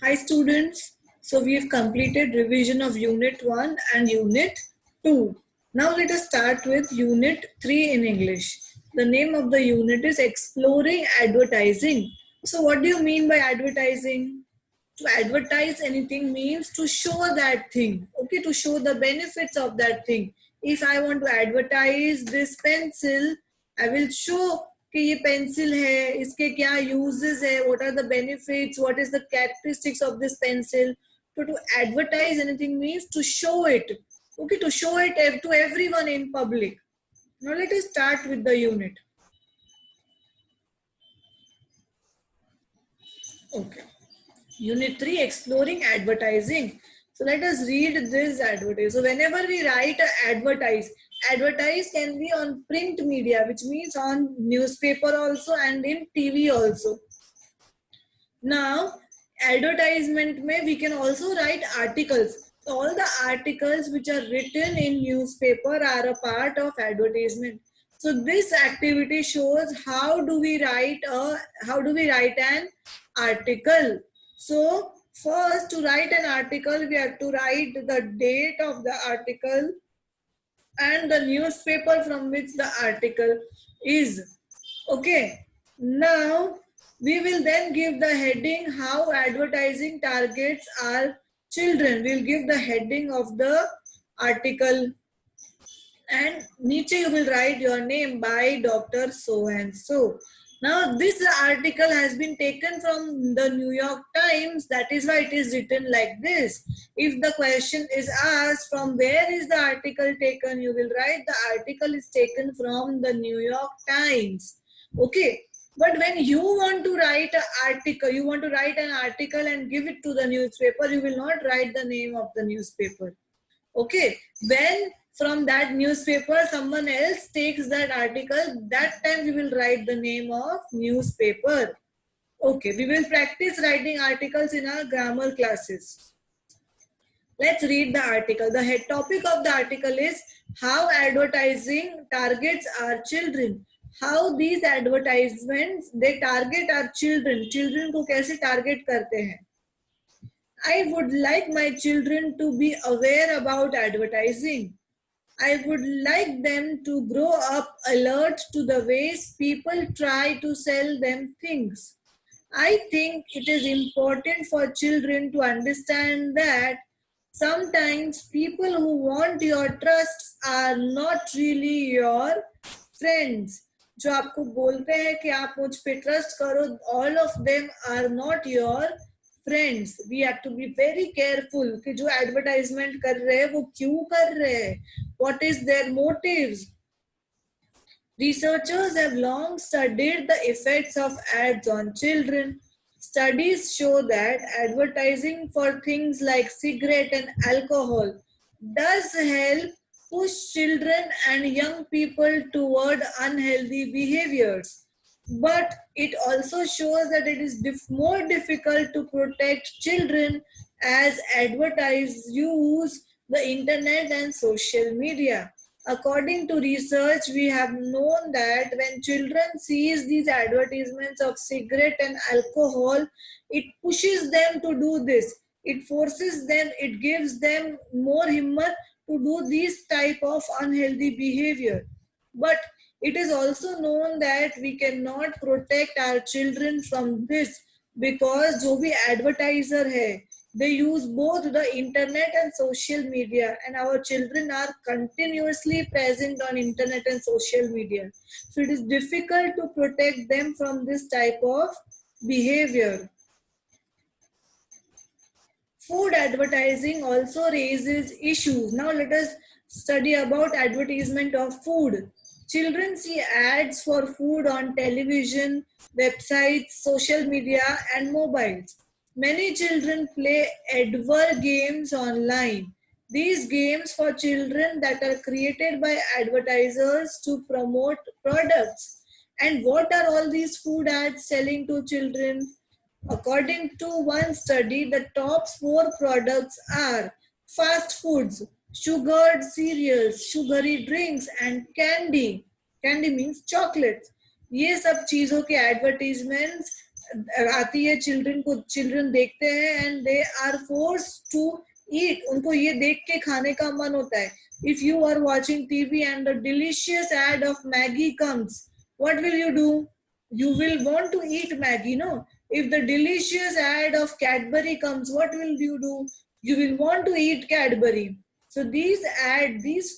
Hi students, so we have completed revision of unit 1 and unit 2. Now let us start with unit 3 in English. The name of the unit is Exploring Advertising. So what do you mean by advertising? To advertise anything means to show that thing, okay, to show the benefits of that thing. If I want to advertise this pencil, I will show कि ये pencil है, इसके क्या uses है, what are the benefits, what is the characteristics of this pencil. So to advertise anything means to show it, okay, to show it to everyone in public. Now let us start with the unit. Okay. Unit 3, Exploring Advertising. So let us read this advertise. So whenever we write advertise can be on print media, which means on newspaper also and in TV also. Now, advertisement mein we can also write articles. So all the articles which are written in newspaper are a part of advertisement. So this activity shows how do we write an article. So first, to write an article, we have to write the date of the article and the newspaper from which the article is. Okay. Now, we will then give the heading how advertising targets our children. We'll give the heading of the article. And niche you will write your name by Dr. So and so. Now this article has been taken from the New York Times. That is why it is written like this. If the question is asked from where is the article taken, you will write the article is taken from the New York Times. Okay. But when you want to write an article, you want to write an article and give it to the newspaper, you will not write the name of the newspaper. Okay. When from that newspaper someone else takes that article, that time we will write the name of newspaper. Okay, we will practice writing articles in our grammar classes. Let's read the article. The head topic of the article is how advertising targets our children. How these advertisements they target our children. Children को कैसे target करते हैं? I would like my children to be aware about advertising. I would like them to grow up alert to the ways people try to sell them things. I think it is important for children to understand that sometimes people who want your trust are not really your friends. जो आपको बोलते हैं कि आप मुझ पे trust करो, all of them are not your friends. We have to be very careful कि जो advertisement कर रहे हैं वो क्यों कर रहे हैं, what is their motives. Researchers have long studied the effects of ads on children. Studies show that advertising for things like cigarette and alcohol does help push children and young people toward unhealthy behaviors. But it also shows that it is more difficult to protect children as advertisers use the internet and social media. According to research, we have known that when children sees these advertisements of cigarette and alcohol, it pushes them to do this. It forces them, it gives them more himmat to do this type of unhealthy behavior. But it is also known that we cannot protect our children from this because जो भी advertiser है, they use both the internet and social media, and our children are continuously present on internet and social media. So it is difficult to protect them from this type of behavior. Food advertising also raises issues. Now let us study about advertisement of food. Children see ads for food on television, websites, social media, and mobiles. Many children play advert games online. These games for children that are created by advertisers to promote products. And what are all these food ads selling to children? According to one study, the top 4 products are fast foods, sugared cereals, sugary drinks, and candy. Candy means chocolates. ये सब चीजों के advertisements आती है children को, children देखते हैं and they are force to eat, उनको ये देख के खाने का मन होता है. If you are watching TV and the delicious ad of Maggi comes, what will you do? You will want to eat Maggie, no? If the delicious ad of Cadbury comes, what will you do? You will want to eat Cadbury. So these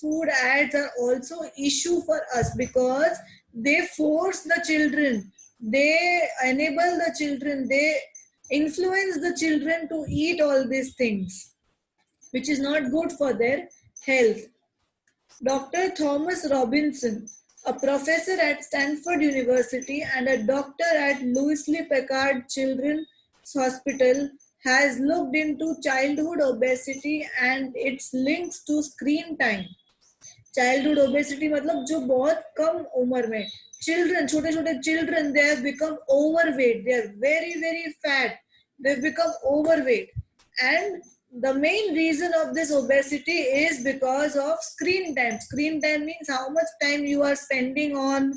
food ads are also issue for us because they force the children, they enable the children, they influence the children to eat all these things, which is not good for their health. Dr. Thomas Robinson, a professor at Stanford University and a doctor at Louis Packard Children's Hospital, has looked into childhood obesity and its links to screen time. Childhood obesity मतलब जो बहुत कम उम्र में children, छोटे छोटे children, they have become overweight, they are very fat, they have become overweight, and the main reason of this obesity is because of screen time. Screen time means how much time you are spending on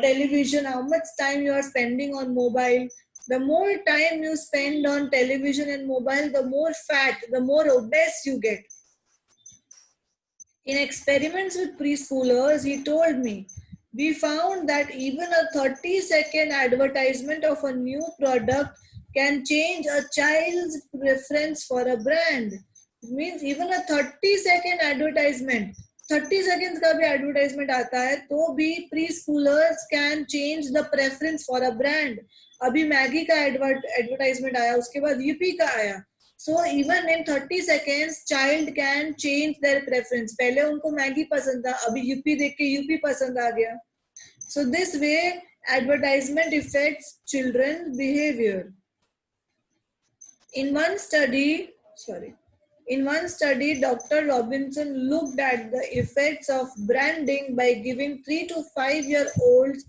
television, how much time you are spending on mobile. The more time you spend on television and mobile, the more fat, the more obese you get. In experiments with preschoolers, he told me, we found that even a 30-second advertisement of a new product can change a child's preference for a brand. It means even a 30-second advertisement, 30 seconds का भी advertisement आता है तो भी preschoolers can change the preference for a brand. अभी Maggi का advertisement आया, उसके बाद यूपी का आया. So even in 30 seconds, child can change their preference. पहले उनको मैगी पसंद था, अभी यूपी देख के यूपी पसंद आ गया. So this way, advertisement affects children's behavior. In one study, Dr. Robinson looked at the effects of branding by giving 3 to 5-year-olds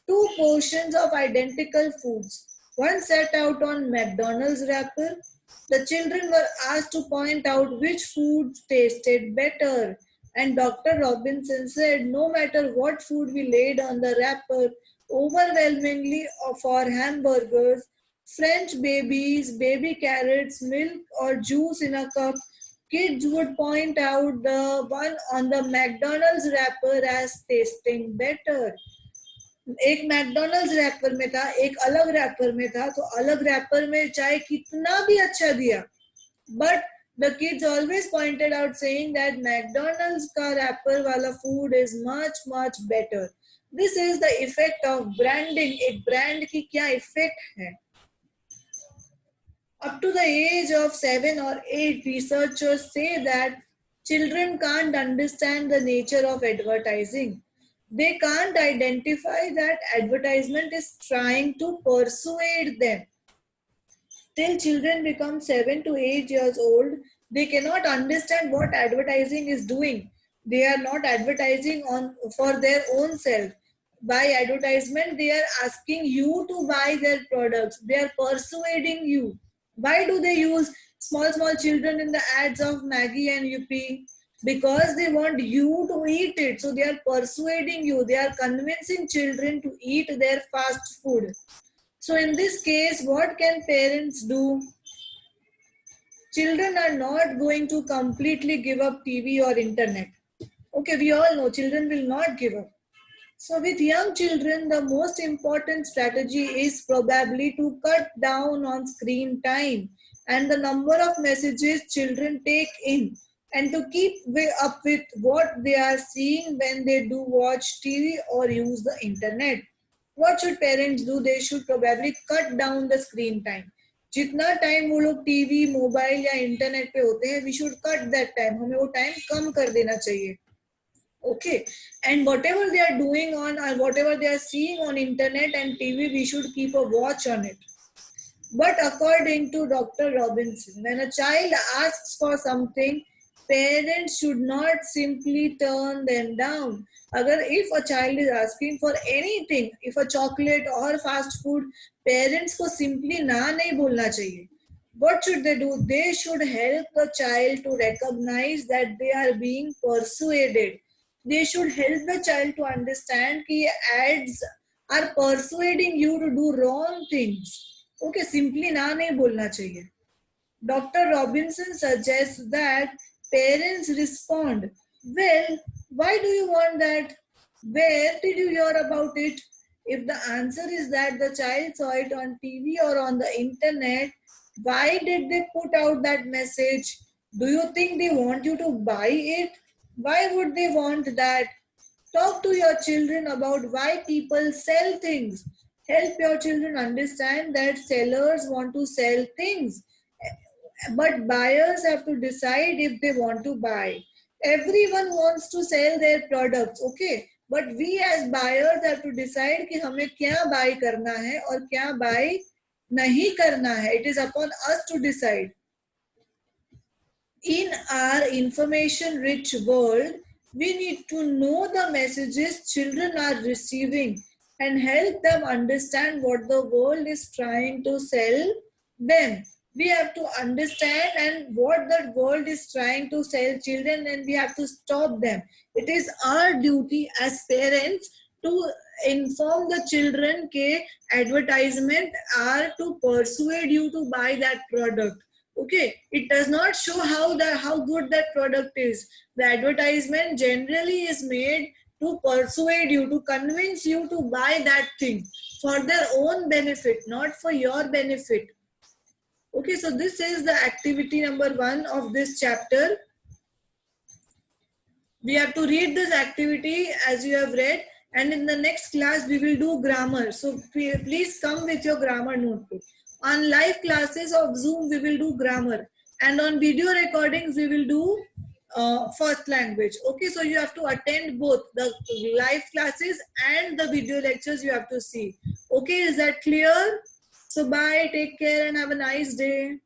2 portions of identical foods. One set out on McDonald's wrapper. The children were asked to point out which foods tasted better. And Dr. Robinson said no matter what food we laid on the wrapper, overwhelmingly for hamburgers, French babies, baby carrots, milk or juice in a cup, kids would point out the one on the McDonald's wrapper as tasting better. एक McDonald's wrapper में था, एक अलग wrapper में था, तो अलग wrapper में चाहे कितना भी अच्छा दिया, but the kids always pointed out saying that McDonald's का रैपर वाला food is much better. This is the effect of branding. एक brand की क्या effect है? Up to the age of 7 or 8, researchers say that children can't understand the nature of advertising. They can't identify that advertisement is trying to persuade them. Till children become 7 to 8 years old, they cannot understand what advertising is doing. They are not advertising for their own self. By advertisement, they are asking you to buy their products. They are persuading you. Why do they use small children in the ads of Maggie and Yuppie? Because they want you to eat it. So they are persuading you. They are convincing children to eat their fast food. So in this case, what can parents do? Children are not going to completely give up TV or internet. Okay, we all know children will not give up. So with young children, the most important strategy is probably to cut down on screen time and the number of messages children take in, and to keep up with what they are seeing when they do watch TV or use the internet. What should parents do? They should probably cut down the screen time. जितना time वो लोग TV, mobile या internet पे होते हैं, we should cut that time. हमें वो time कम कर देना चाहिए. Okay, and whatever they are doing on or whatever they are seeing on internet and TV, we should keep a watch on it. But according to Dr. Robinson, when a child asks for something, parents should not simply turn them down. Agar if a child is asking for anything, if a chocolate or fast food, parents को simply ना नहीं बोलना चाहिए. What should they do? They should help the child to recognize that they are being persuaded. They should help the child to understand कि ads are persuading you to do wrong things. Okay, simply ना नहीं बोलना चाहिए. Dr. Robinson suggests that parents respond, well, why do you want that? Where did you hear about it? If the answer is that the child saw it on TV or on the internet, why did they put out that message? Do you think they want you to buy it? Why would they want that? Talk to your children about why people sell things. Help your children understand that sellers want to sell things, but buyers have to decide if they want to buy. Everyone wants to sell their products, okay, but we as buyers have to decide कि हमें क्या buy करना है और क्या buy नहीं करना है. It is upon us to decide. In our information rich world, we need to know the messages children are receiving and help them understand what the world is trying to sell them. We have to understand and what the world is trying to sell children, and we have to stop them. It is our duty as parents to inform the children that advertisement are to persuade you to buy that product. Okay, it does not show how good that product is. The advertisement generally is made to persuade you, to convince you to buy that thing for their own benefit, not for your benefit. Okay, so this is the activity number 1 of this chapter. We have to read this activity as you have read, and in the next class we will do grammar. So please come with your grammar notebook. On live classes of Zoom we will do grammar, and on video recordings we will do first language. Okay, so you have to attend both the live classes and the video lectures you have to see. Okay, is that clear? So bye, take care and have a nice day.